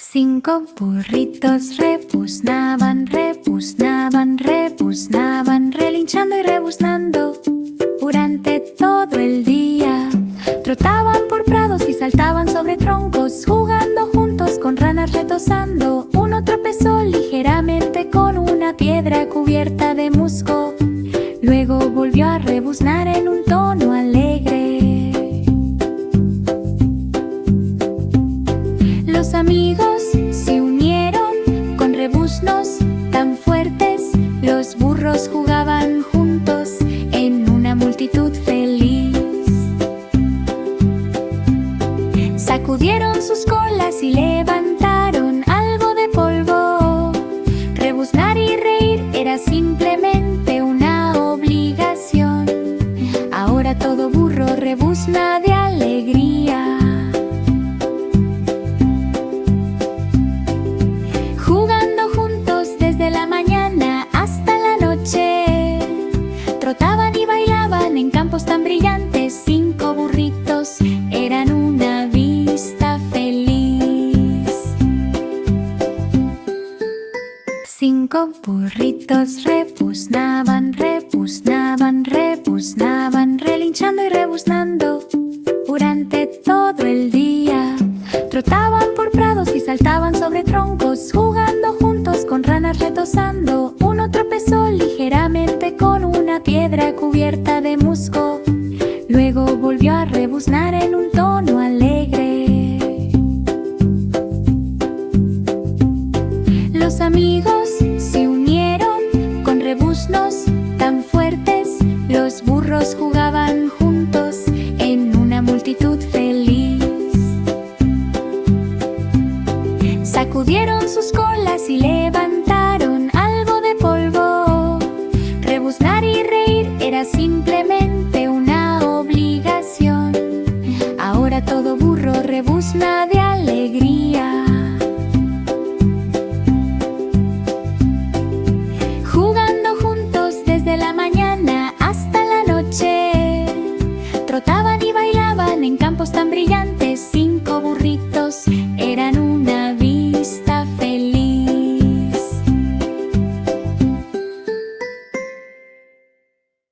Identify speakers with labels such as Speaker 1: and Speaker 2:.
Speaker 1: Cinco burritos rebuznaban, rebuznaban, rebuznaban, relinchando y rebuznando durante todo el día. Trotaban por prados y saltaban sobre troncos, jugando juntos con ranas retozando. Uno tropezó ligeramente con una piedra cubierta de musgo. Luego volvió a rebuznar en un tono alegre. Los amigos se unieron con rebuznos tan fuertes. Los burros jugaban juntos en una multitud feliz. Sacudieron sus colas y levantaron algo de polvo. Rebuznar y reír era simplemente una obligación. Ahora todo burro rebuzna de alegría. Jugando juntos desde la mañana hasta la noche. Trotaban y bailaban en campos tan brillantes. Cinco burritos eran una vista feliz. Cinco burritos rebuznaban, rebuznaban, rebuznaban, relinchando y rebuznando durante todo el día. Trotaban por prados y saltaban sobre troncos, jugando juntos con ranas retozando. Uno tropezó ligeramente con una piedra cubierta de musgo. Luego volvió a rebuznar en un tono alegre. Los amigos se unieron con rebuznos tan fuertes. Los burros jugaban juntos en una multitud feliz. Sacudieron sus colas y levantaron